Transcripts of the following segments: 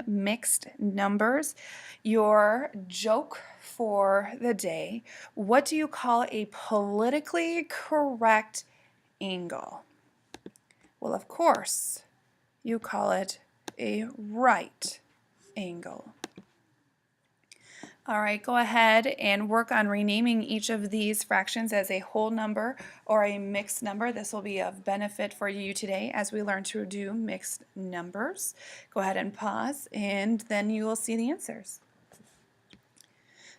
Mixed numbers. Your joke for the day. What do you call a politically correct angle? Well, of course, you call it a right angle. All right, go ahead and work on renaming each of these fractions as a whole number or a mixed number. This will be of benefit for you today as we learn to do mixed numbers. Go ahead and pause, and then you will see the answers.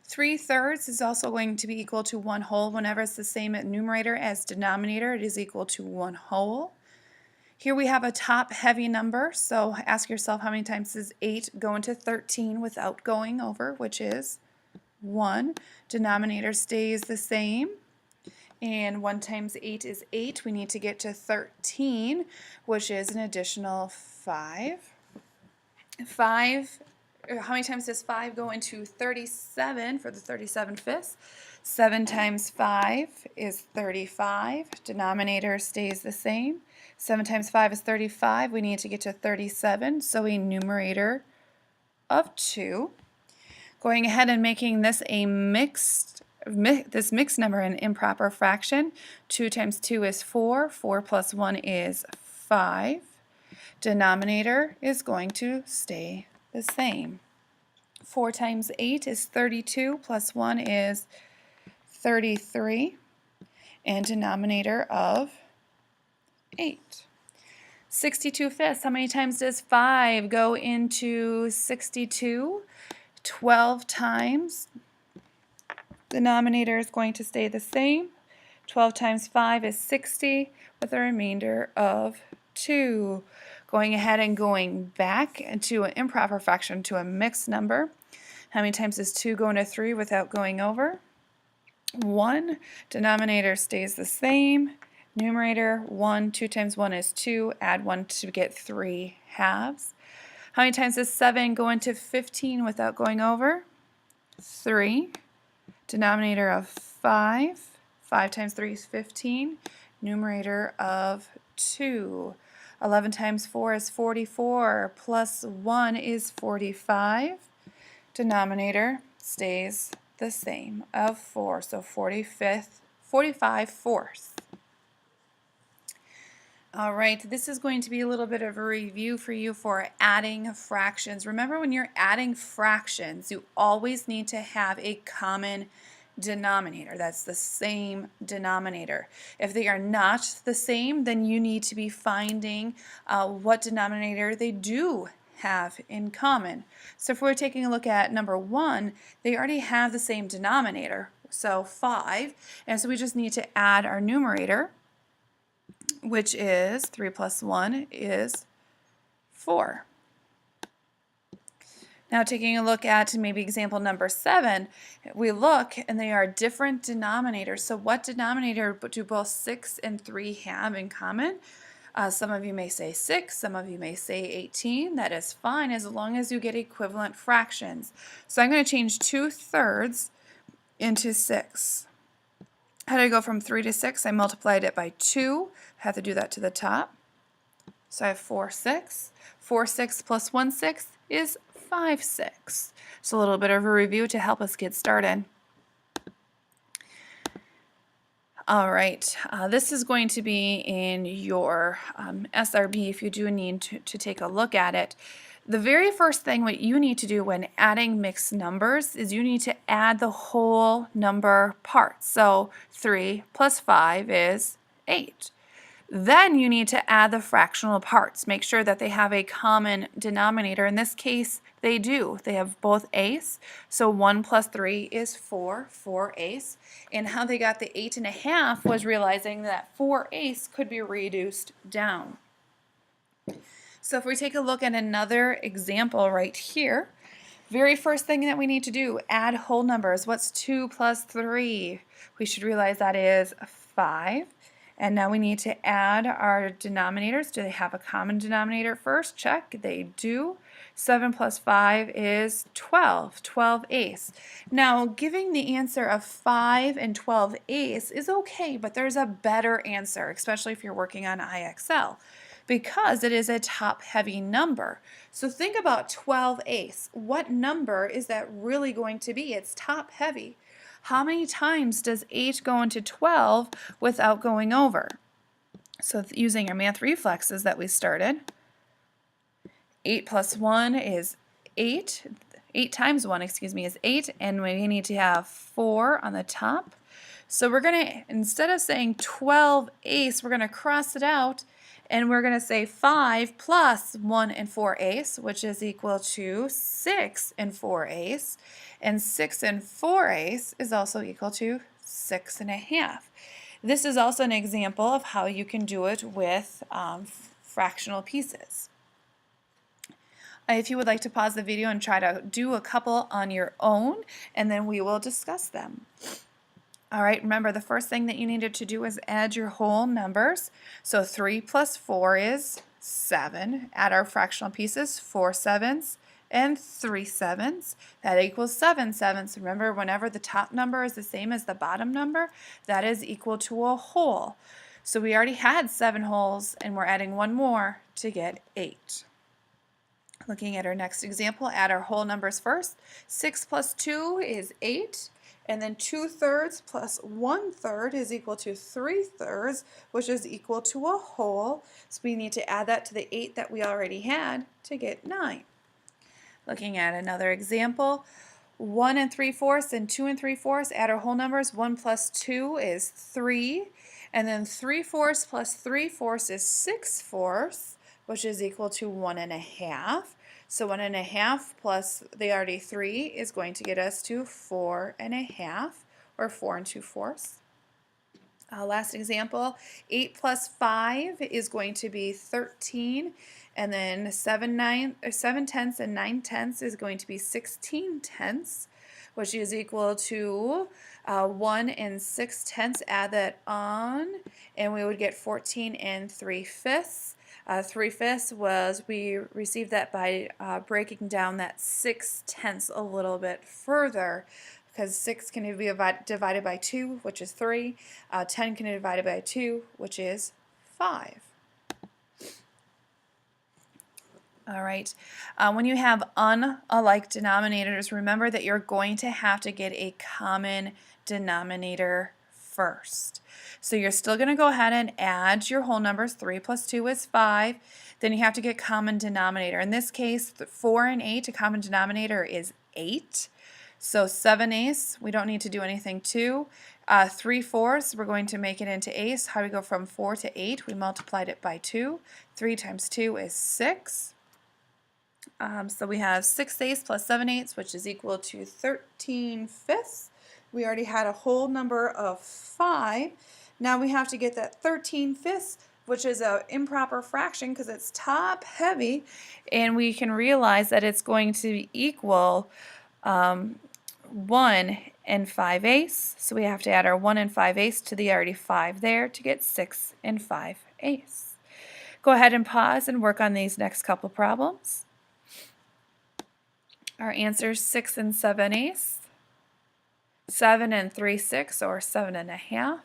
3/3 is also going to be equal to 1 whole. Whenever it's the same numerator as denominator, it is equal to 1 whole. Here we have a top heavy number, so ask yourself how many times does 8 go into 13 without going over, which is 1. Denominator stays the same, and 1 times 8 is 8. We need to get to 13, which is an additional 5. How many times does 5 go into 37 for the 37 fifths? 7 times 5 is 35. Denominator stays the same. 7 times 5 is 35. We need to get to 37, so a numerator of 2. Going ahead and making this a mixed number an improper fraction. 2 times 2 is 4. 4 plus 1 is 5. Denominator is going to stay the same. 4 times 8 is 32, plus 1 is 33, and denominator of 8. 62 fifths, how many times does 5 go into 62? 12 times. Denominator is going to stay the same. 12 times 5 is 60, with a remainder of 2. Going ahead and going back into an improper fraction to a mixed number. How many times does 2 go into 3 without going over? 1. Denominator stays the same. Numerator 1. 2 times 1 is 2. Add 1 to get 3 halves. How many times does 7 go into 15 without going over? 3. Denominator of 5. 5 times 3 is 15. Numerator of 2. 11 times 4 is 44, plus 1 is 45. Denominator stays the same, of 4, so 45 fourths. All right, this is going to be a little bit of a review for you for adding fractions. Remember, when you're adding fractions, you always need to have a common denominator. That's the same denominator. If they are not the same, then you need to be finding what denominator they do have in common. So if we're taking a look at number 1, they already have the same denominator, so 5, and so we just need to add our numerator, which is 3 plus 1 is 4. Now taking a look at maybe example number 7, we look and they are different denominators. So what denominator do both 6 and 3 have in common? Some of you may say 6, some of you may say 18. That is fine as long as you get equivalent fractions. So I'm going to change 2/3 into 6. How did I go from 3 to 6? I multiplied it by 2. I have to do that to the top. So I have 4 6. 4 6 plus 1 6 is 5 6. So a little bit of a review to help us get started. All right, this is going to be in your SRB if you do need to take a look at it. The very first thing what you need to do when adding mixed numbers is you need to add the whole number parts. So 3 plus 5 is 8. Then you need to add the fractional parts. Make sure that they have a common denominator. In this case, they do. They have both eighths. So 1 plus 3 is 4, 4 eighths. And how they got the 8½ was realizing that 4 eighths could be reduced down. So if we take a look at another example right here, very first thing that we need to do, add whole numbers. What's 2 plus 3? We should realize that is 5. And now we need to add our denominators. Do they have a common denominator first? Check, they do. 7 plus 5 is 12, 12 eighths. Now, giving the answer of 5 and 12 eighths is okay, but there's a better answer, especially if you're working on IXL. because it is a top-heavy number. So think about 12/8. What number is that really going to be? It's top-heavy. How many times does 8 go into 12 without going over? So using our math reflexes that we started, 8 plus 1 is 8. 8 times 1, is 8, and we need to have 4 on the top. So we're going to, instead of saying 12/8, we're going to cross it out, and we're going to say 5 plus 1 4/8, which is equal to 6 4/8, and 6 4/8 is also equal to 6 1/2. This is also an example of how you can do it with fractional pieces. If you would like to pause the video and try to do a couple on your own, and then we will discuss them. All right, remember the first thing that you needed to do is add your whole numbers. So 3 plus 4 is 7. Add our fractional pieces, 4 7s and 3 7s. That equals 7 7s. Remember, whenever the top number is the same as the bottom number, that is equal to a whole. So we already had 7 wholes, and we're adding one more to get 8. Looking at our next example, add our whole numbers first. 6 plus 2 is 8, and then 2/3 plus 1/3 is equal to 3/3, which is equal to a whole. So we need to add that to the 8 that we already had to get 9. Looking at another example, 1 3/4 and 2 3/4, add our whole numbers. 1 plus 2 is 3, and then 3/4 plus 3/4 is 6/4, which is equal to 1 1/2. So 1 1/2 plus the already 3 is going to get us to 4 1/2, or 4 2/4. Last example, 8 plus 5 is going to be 13, and then 7 tenths and 9 tenths is going to be 16 tenths, which is equal to 1 6/10. Add that on, and we would get 14 3/5. 3/5 was, we received that by breaking down that 6/10 a little bit further, because 6 can be divided by 2, which is 3. 10 can be divided by 2, which is 5. All right, when you have unlike denominators, remember that you're going to have to get a common denominator first. So you're still going to go ahead and add your whole numbers. 3 plus 2 is 5. Then you have to get common denominator. In this case, 4 and 8, a common denominator is 8. So 7/8, we don't need to do anything to. 3/4, we're going to make it into eighths. How do we go from 4 to 8? We multiplied it by 2. 3 times 2 is 6. So we have 6/8 plus 7/8, which is equal to 13/5. We already had a whole number of 5. Now we have to get that 13/5, which is an improper fraction because it's top heavy, and we can realize that it's going to equal 1 5/8. So we have to add our 1 5/8 to the already 5 there to get 6 5/8. Go ahead and pause and work on these next couple problems. Our answer is 6 7/8, 7 3/6, or 7 1/2,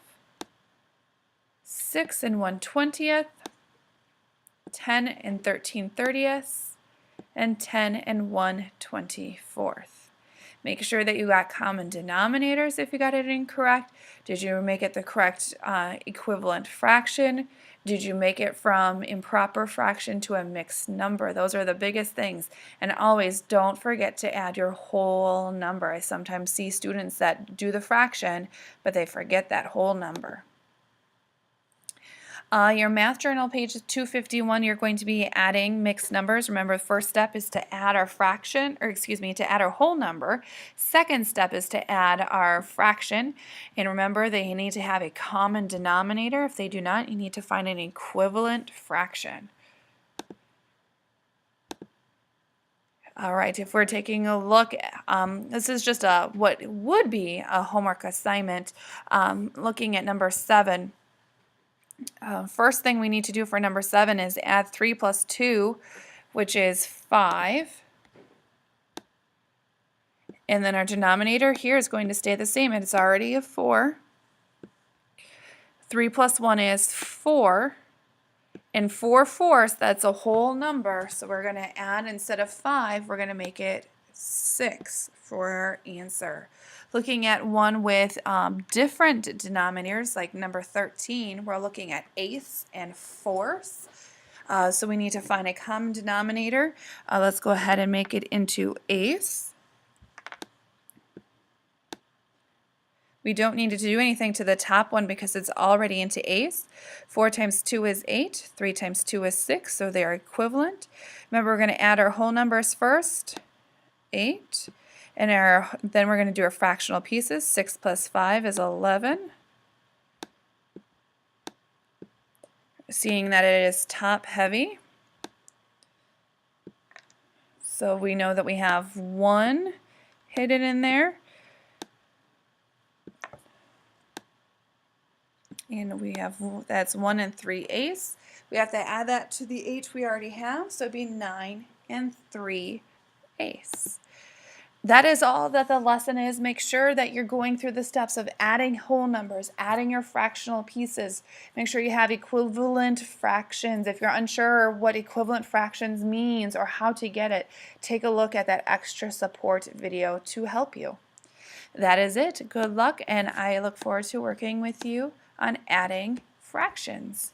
6 1/20, 10 13/30, and 10 1/24. Make sure that you got common denominators if you got it incorrect. Did you make it the correct equivalent fraction? Did you make it from improper fraction to a mixed number? Those are the biggest things. And always don't forget to add your whole number. I sometimes see students that do the fraction, but they forget that whole number. Your math journal, page 251, you're going to be adding mixed numbers. Remember, the first step is to add our fraction, or excuse me, to add our whole number. Second step is to add our fraction. And remember, they need to have a common denominator. If they do not, you need to find an equivalent fraction. All right, if we're taking a look, this is just what would be a homework assignment, looking at number 7. First thing we need to do for number 7 is add 3 plus 2, which is 5. And then our denominator here is going to stay the same. It's already a 4. 3 plus 1 is 4. And 4/4, that's a whole number, so we're going to add, instead of 5, we're going to make it 6 for our answer. Looking at one with different denominators, like number 13, we're looking at eighths and fourths. So we need to find a common denominator. Let's go ahead and make it into eighths. We don't need to do anything to the top one because it's already into eighths. 4 times 2 is 8. 3 times 2 is 6, so they are equivalent. Remember, we're going to add our whole numbers first, 8. And then we're going to do our fractional pieces. 6 plus 5 is 11. Seeing that it is top heavy, so we know that we have 1 hidden in there. And we have, that's 1 3/8. We have to add that to the 8 we already have, so it'd be 9 3/8. That is all that the lesson is. Make sure that you're going through the steps of adding whole numbers, adding your fractional pieces. Make sure you have equivalent fractions. If you're unsure what equivalent fractions means or how to get it, take a look at that extra support video to help you. That is it. Good luck, and I look forward to working with you on adding fractions.